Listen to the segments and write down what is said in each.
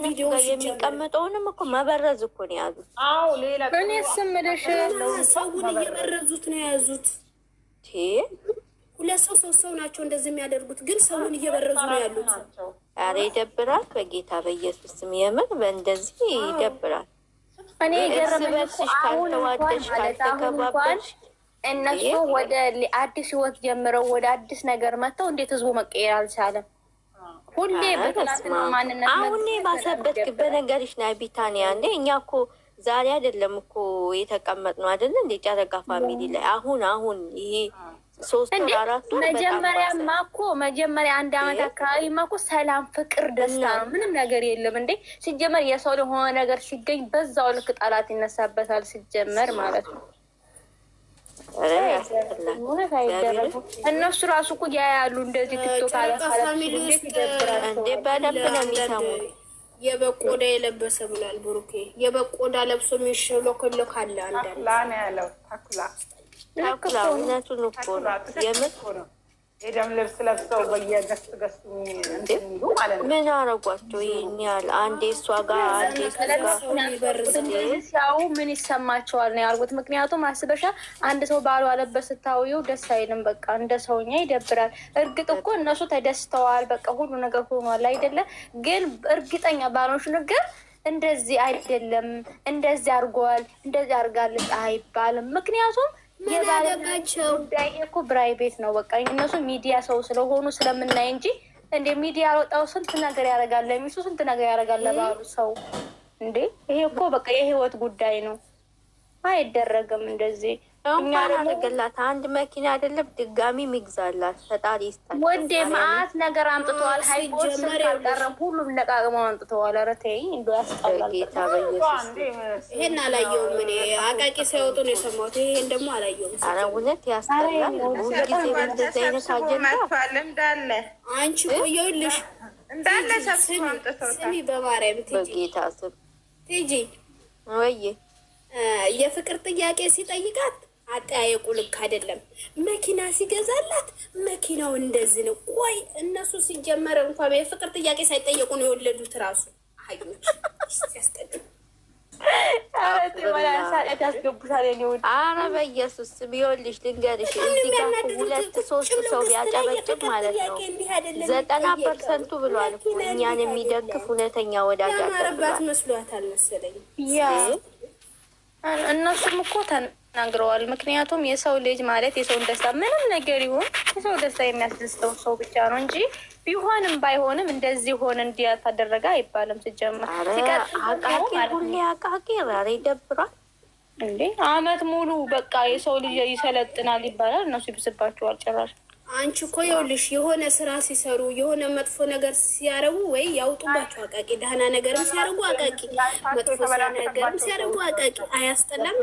ቪዲዮ የሚቀመጠውንም እኮ መበረዝ እኮ ነው የያዙት። አዎ ሌላ እኔ ስምልሽ ሰውን እየበረዙት ነው የያዙት። ሁለት ሰው ሶስት ሰው ናቸው እንደዚህ የሚያደርጉት፣ ግን ሰውን እየበረዙ ነው ያሉት። ኧረ ይደብራል። በጌታ በኢየሱስ ስም የምር በእንደዚህ ይደብራል። እኔ ገረመሽ ካልተዋደሽ ካልተከባበሽ እነሱ ወደ አዲስ ህይወት ጀምረው ወደ አዲስ ነገር መጥተው እንዴት ህዝቡ መቀየር አልቻለም? ሁሌ በትናንትና ማንነት አሁን ባሰበት በነገርሽ ና ቢታንያ እንዴ እኛ እኮ ዛሬ አይደለም እኮ የተቀመጥነው አይደለ እንዴ ጨረቃ ፋሚሊ ላይ አሁን ይሄ 3 ወር 4 ወር መጀመሪያማ እኮ መጀመሪያ 1 አመት አካባቢማ እኮ ሰላም ፍቅር ደስታ ነው፣ ምንም ነገር የለም እንዴ። ሲጀመር የሰው ለሆነ ነገር ሲገኝ በዛው ልክ ጠላት ይነሳበታል ሲጀመር ማለት ነው። እነሱ ራሱ እኮ ያያሉ እንደዚህ ቲክቶክ እንዴ በደንብ ነው የሚሰሙት። የበቆዳ የለበሰ ብሏል ብሩኬ። የበቆዳ ለብሶ የሚሽሎክሎክ አለ አንዳንድ ያለው ታኩላ እውነቱን እኮ ነው የምር የደም ልብስ ለብሰው በየገስት እንዲሉ ማለት ነው። ምን አረጓቸው ይህን ያህል? አንዴ እሷ ጋር አንዴ ሲያዩ ምን ይሰማቸዋል ነው ያልኩት። ምክንያቱም አስበሻ አንድ ሰው ባሉ አለበት ስታውየው ደስ አይልም። በቃ እንደ ሰውኛ ይደብራል። እርግጥ እኮ እነሱ ተደስተዋል፣ በቃ ሁሉ ነገር ሆኗል አይደለ? ግን እርግጠኛ ባልሆንሽ ነገር እንደዚህ አይደለም፣ እንደዚህ አድርጓል፣ እንደዚህ አድርጋለች አይባልም። ምክንያቱም የባለጋቸው ጉዳይ እኮ ብራይ ቤት ነው። በቃ እነሱ ሚዲያ ሰው ስለሆኑ ስለምናይ እንጂ እንደ ሚዲያ ያወጣው ስንት ነገር ያደርጋል፣ ለሚሱ ስንት ነገር ያደርጋል ለባሉ ሰው እንዴ። ይሄ እኮ በቃ የህይወት ጉዳይ ነው፣ አይደረግም እንደዚህ። እንኳን አደረገላት አንድ መኪና አይደለም ድጋሚ ሚግዛላት ፈጣሪ ይስጣል። ወንዴ ማአት ነገር አምጥተዋል። ሃይፖስ ካልቀረም ሁሉም ለቃቅመው አምጥተዋል። ኧረ ተይኝ እንደው ያስጠላል። ጌታ በኢየሱስ ይሄን አላየሁም እኔ አቃቂ ሳይወጡ ነው የሰማሁት። ይሄን ደግሞ አላየሁም። ኧረ እውነት ያስጠላል። ሁልጊዜ በእንደዚህ አይነት አጀንዳ እንዳለ አንቺ ቆየሁልሽ እንዳለ ሰብስብ አምጥተውታል። ስሚ በማርያም በጌታ ስም ቲጂ ወይ የፍቅር ጥያቄ ሲጠይቃት አጠያየቁ ልክ አይደለም። መኪና ሲገዛላት መኪናው እንደዚህ ነው። ቆይ እነሱ ሲጀመር እንኳን የፍቅር ጥያቄ ሳይጠየቁ ነው የወለዱት ራሱ አዩች ሲያስጠዱ። ኧረ በኢየሱስ ቢሆንልሽ ልንገርሽ እዚህ ጋር 2-3 ሰው ቢያጨበጭብ ማለት ነው 90% ብሏል እኮ እኛን የሚደግፍ እውነተኛ ወዳጅ አማረባት መስሏታል መሰለኝ። እነሱም እኮ ተናግረዋል። ምክንያቱም የሰው ልጅ ማለት የሰውን ደስታ ምንም ነገር ይሁን የሰው ደስታ የሚያስደስተው ሰው ብቻ ነው እንጂ ቢሆንም ባይሆንም እንደዚህ ሆነ እንዲያ ታደረገ አይባልም። ሲጀመር ሁሌ አቃቂ ራሪ ይደብራል እንዴ። አመት ሙሉ በቃ የሰው ልጅ ይሰለጥናል ይባላል። እነሱ ይብስባቸዋል ጭራሽ። አንቺ እኮ ይኸውልሽ የሆነ ስራ ሲሰሩ የሆነ መጥፎ ነገር ሲያረጉ ወይ ያውጡባቸው አቃቂ፣ ደህና ነገርም ሲያረጉ አቃቂ፣ መጥፎ ነገርም ሲያረጉ አቃቂ። አያስጠላም?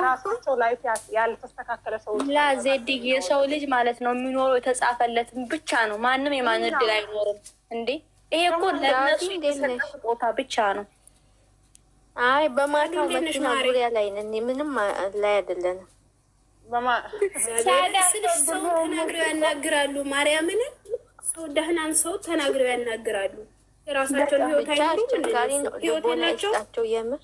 ራሳቸው ላይ ያልተስተካከለ ሰዎች ዜድ የሰው ልጅ ማለት ነው የሚኖረው የተጻፈለትን ብቻ ነው። ማንም የማን እድል አይኖርም እንዴ። ይሄ እኮ ለነሱ የተሰጠ ቦታ ብቻ ነው። አይ በማታው መኪና ዙሪያ ላይ ነን፣ ምንም ላይ አይደለንም። ሰው ተናግረው ያናግራሉ። ማርያምን ሰው ደህናን ሰው ተናግረው ያናግራሉ። የራሳቸውን ህይወት አይናቸው የምር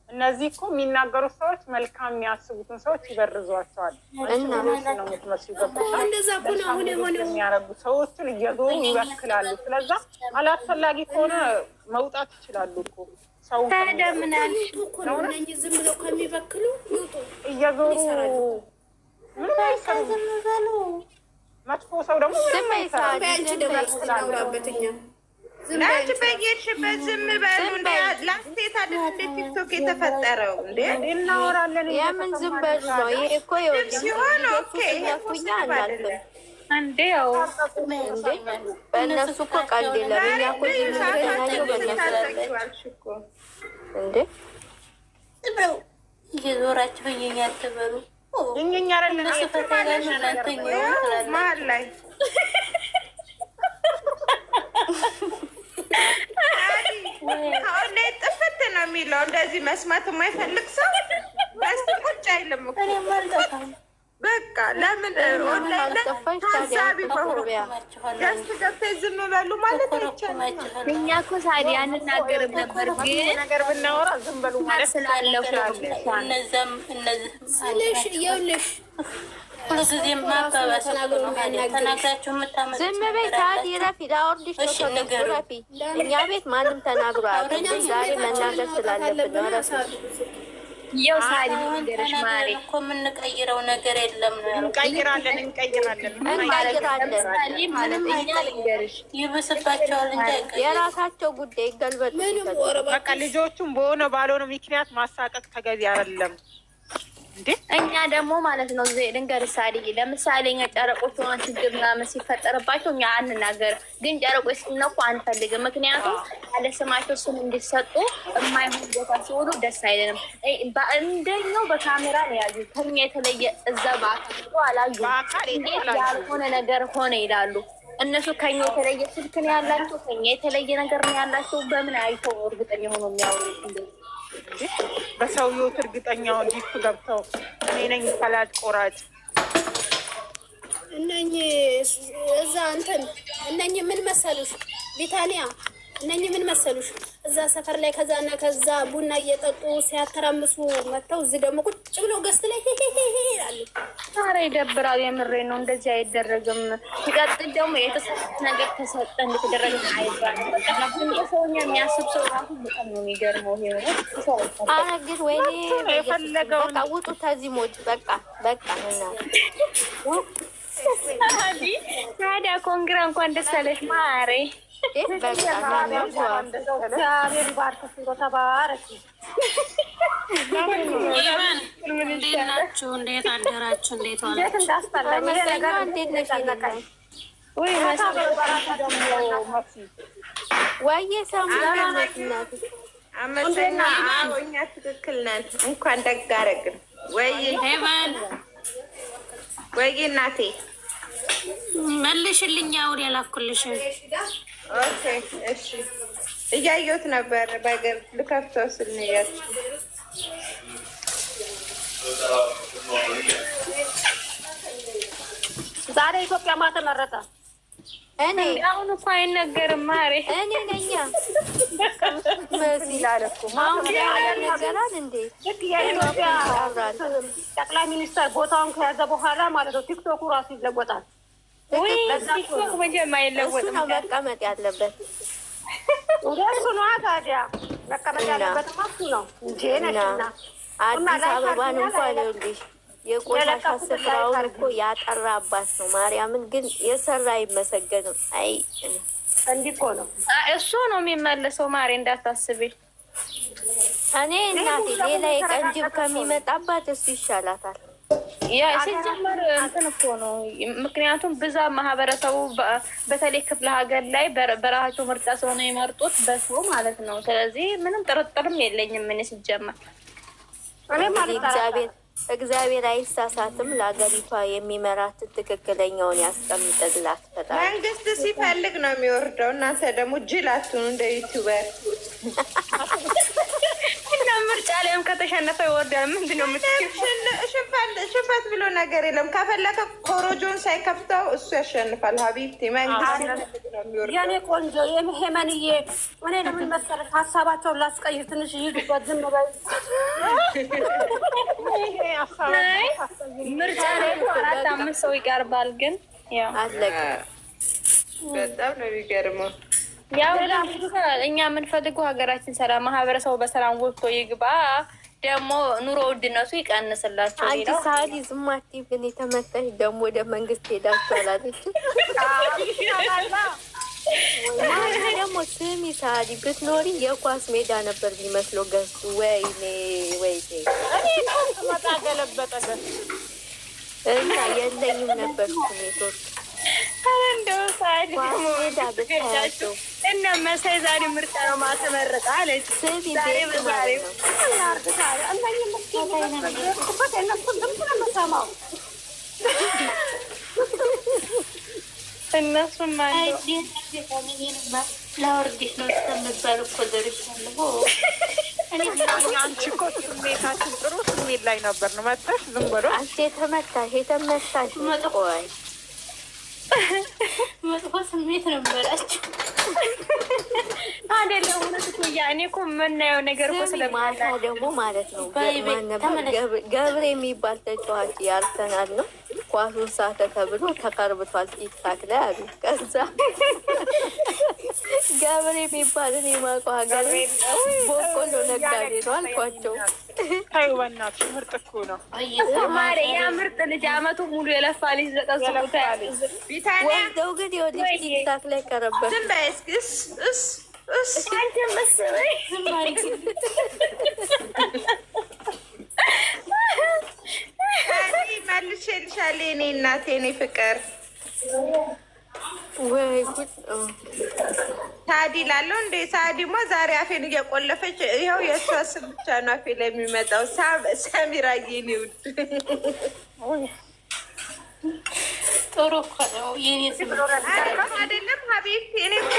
እነዚህ እኮ የሚናገሩት ሰዎች መልካም የሚያስቡትን ሰዎች ይበርዟቸዋል። እና ነው የምትመስሉ ገባሽ? እንደዛ እኮ ነው አሁን የሆነ የሚያረጉ ሰዎችን እየዞሩ ይበክላሉ። ስለዛ አላስፈላጊ ከሆነ መውጣት ይችላሉ እኮ ሰው ታደምናል ነው እነኚህ ዝም ብለው ከሚበክሉ ይውጡ እየዞሩ ምን አይሰሩ። መጥፎ ሰው ደግሞ ዝም አይሳል ደባስተናውራበትኛ ላንቺ በየሽበት ዝም በሉ እንደ ላስቴት አይደል እንደ ቲክቶክ የተፈጠረው እንዴ እናወራለን። የምን ዝም በሉ ነው ይሄ እኮ ሲሆን ኦኬ ያኩኛ አላልኩም እንዴ ያው እንዴ በእነሱ እኮ ቀልድ የለም። እኛ እኮ ዝምተኛቸው በእነሱ እንዴ ብለው እየዞራችሁ በየኛ አትበሉ። እኛ አይደለም መሀል ላይ ከሁሌ ጥፍት ነው የሚለው እንደዚህ መስማት የማይፈልግ ሰው በስ ቁጭ አይልም እኮ በቃ ለምን ኦንላይን ታሳቢ መሆን ገስት ገብተሽ ዝም በሉ ማለት አይቻልም። እኛ እኮ ሳዲ አንናገርም ነበር፣ ግን ነገር ብናወራ ዝም በሉ ማለት ስላለፉ እነዚህም ስለሽ ይኸውልሽ ሁሉ ጊዜ ማባባስ ተናግራችሁ የምታመጡ ዝም በይ ሳዲ ረፊ ላወርድሽ ነው ረፊ። እኛ ቤት ማንም ተናግሮ አያውቅም። ዛሬ መናገር ስላለብን ነው ረፊ። ያው ሳዲ ነገርሽ ማሪ እኮ የምንቀይረው ነገር የለም ነው። እንቀይራለን ምንም እኛ ልንገርሽ ይብስባቸዋል እንጂ የራሳቸው ጉዳይ ይገልበጡ። በቃ ልጆቹም በሆነ ባልሆነ ምክንያት ማሳቀቅ ተገቢ አይደለም እንዴ። እኛ ደግሞ ማለት ነው ልንገርሽ ሳዲ፣ ለምሳሌ እኛ ጨረቆች ሆነ ችግር ምናምን ሲፈጠርባቸው እኛ አንናገርም፣ ግን ጨረቆች ሲነኩ አንፈልግም። ምክንያቱም ያለ ስማቸው ስም እንዲሰጡ የማይሆን ቦታ ሲሆኑ ደስ አይለንም። እንደኛው በካሜራ ነው ያዩ፣ ከኛ የተለየ እዛ በአካል አላዩ። እንዴት ያልሆነ ነገር ሆነ ይላሉ እነሱ። ከኛ የተለየ ስልክ ነው ያላቸው፣ ከኛ የተለየ ነገር ነው ያላቸው። በምን አይተው እርግጠኛ ሆኖ የሚያወሩት? በሰውየው እርግጠኛውን ዲፕ ገብተው እኔ ነኝ ፈላጭ ቆራጭ እነኚህ እዛ እንትን እነኚህ ምን መሰሉሽ ቢታንያ እነኚህ ምን መሰሉሽ እዛ ሰፈር ላይ ከዛና ከዛ ቡና እየጠጡ ሲያተራምሱ መጥተው እዚህ ደግሞ ቁጭ ብለው ገስት ላይ ይላሉ። ኧረ ይደብራል። የምሬ ነው። እንደዚህ አይደረግም። ሲቀጥል ደግሞ የተሰጠ ነገር ተሰጠ እንደተደረገ አይባልም። በቃ ሰውኛ የሚያስብ ሰው ራሱ በጣም ነው የሚገርመው። ኧረ ግን ወይኔ በቃ ውጡ ከዚህ ሞት በቃ እና ታዲያ ኮንግራ እንኳን ደስ አለሽ ማሬ። እግዚአብሔር ይባርክሽ። ተባረክ። እንዴት ናችሁ? እንዴት አደራችሁ? እንዴት ዋላችሁ? እንዴት ነሽ? ወይዬ ሰሙናት አመሰግና። እኛ ትክክል ነን። እንኳን ደግ አደረግን። ወይዬ እናቴ መልሽልኝ። አሁን ያላኩልሽ ኦኬ እሺ። እያየሁት ነበር በግር ልከፍተው ስል ነው ያልኩት። ዛሬ ኢትዮጵያ ማን ተመረጠ? እኔ አሁን እኮ አይነገርም ማሬ። እኔ ነኝ መስላል እኮ ማሁን ነገራል እንዴ። የኢትዮጵያ ጠቅላይ ሚኒስትር ቦታውን ከያዘ በኋላ ማለት ነው ቲክቶኩ ራሱ ይለወጣል። ወይ ቲክቶክ መጀመሪያ አይለወጥም ነው መቀመጥ ያለበት። እንደሱ ነው ታዲያ መቀመጥ ያለበት ማሱ ነው እንጂ ነሽና አዲስ አበባን እንኳን ይኸውልሽ የቆሻሻ ስፍራውን እኮ ያጠራ አባት ነው። ማርያምን ግን የሰራ አይመሰገንም። አይ እንዲህ እኮ ነው እሱ ነው የሚመለሰው ማሬ እንዳታስቢ። እኔ እናቴ ሌላ የቀንጅብ ከሚመጣባት እሱ ይሻላታል። ያ ሲጀመር እንትን እኮ ነው። ምክንያቱም ብዛት ማህበረሰቡ በተለይ ክፍለ ሀገር ላይ በራሳቸው ምርጫ ስለሆነ የመርጡት በሰው ማለት ነው። ስለዚህ ምንም ጥርጥርም የለኝም ምን ሲጀመር እግዚአብሔር አይሳሳትም። ለሀገሪቷ የሚመራት ትክክለኛውን ያስቀምጥላት ፈጣሪ። መንግስት ሲፈልግ ነው የሚወርደው። እናንተ ደግሞ ጅል አትሁኑ እንደ ዩቲዩበር። እና ምርጫ ላይም ከተሸነፈ ይወርዳል። ምንድነው ሽንፈት ብሎ ነገር የለም። ከፈለከ ኮሮጆን ሳይከፍተው እሱ ያሸንፋል። ሀቢብቲ መንግስት ሲፈልግ ነው የሚወርደው። የኔ ቆንጆ የሄመንዬ እኔ ደግሞ መሰረት ሀሳባቸውን ላስቀይር ትንሽ ይሄዱበት ዝም በይ። ምርጫ ላይ 4-5 ሰው ይቀርባል። ግን ያው አለቀ። በጣም ነው የሚገርመው። ያው እኛ የምንፈልገው ሀገራችን ሰላም፣ ማህበረሰቡ በሰላም ወጥቶ ይግባ። ደግሞ ኑሮ ውድነቱ ይቀንስላቸው። አንቺ ሳዲ ዝም አትይም። ግን የተመታሽ ደግሞ ወደ መንግስት ሄዳችሁ አላለችም? ደግሞ ስሚ ሳዲ ብትኖሪ የኳስ ሜዳ ነበር የሚመስለው ገዝቱ። ወይኔ መጣ ገለበጠ እና የለኝም ነበር ኔትወርክ እንደው ሳዲ ደግሞ እና መሳይ ዛሬ ምርጫ ነው ማተመረጣ አለች። ስሚ እነሱም ላወርድሽ ነው እስከምባል እኮ ደርሻለሁ። አንቺ እኮ ስሜታችን ጥሩ ስሜት ላይ ነበር ነው መጣሽ። ዝም ብሎ አንቺ የተመታሽ ቆይ መጥፎ ስሜት ነበራችሁ አይደለም? እውነት እኮ እኔ እኮ የምናየው ነገር እኮ ማታ ደግሞ ማለት ነው ገብሬ የሚባል ተጫዋች ያርሰናል ነው ኳሱን ሳተ ተብሎ ተቀርብቷል ቲክታክ ላይ አሉ። ከዛ ገብሬ የሚባልን የማውቀው ሀገር በቆሎ ነጋዴ ነው አልኳቸው። ታዩ በእናትሽ ምርጥ እኮ ነው ማሬ፣ ያ ምርጥ ልጅ አመቱ ሙሉ የለፋ ልጅ ዘቀዝቁታ ያለች ወልደው ግን የወዲህ ቲክታክ ላይ ቀረበት። ዝም በይ እስኪ አንቺ መስበይ መልሼልሻለሁ የእኔ እናቴ የእኔ ፍቅር። ወይ ጉድ ሳዲ ላለው እንደ ሳዲማ ዛሬ አፌን እየቆለፈች ይኸው የእሷ ስም ብቻ ነው አፌ ላይ የሚመጣው። ሰሚራ የኔ ውድ ጥሩ እኮ ነው የኔ ስም አይደለም ሀቢብቲ። እኔ እኮ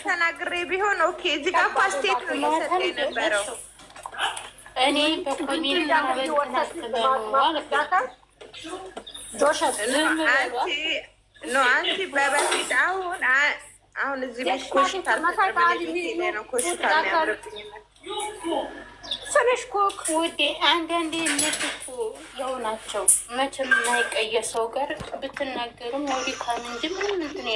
ተናግሬ ቢሆን ኦኬ። እዚህ ጋር እኮ አስቴት ነው እየሰጠ የነበረው። እኔ በኮሚኒቲ አንቺ በበፊት አሁን እዚህ ቤት ኮሽታ ነው ኮሽታ የሚያምርብኝ ስልሽ ኮክ ውዴ፣ አንዳንዴ እነሱ እኮ ያው ናቸው። መቼም የማይቀየር ሰው ጋር ብትናገሩም ወዲህ ካም እንጂ ምንም እንትን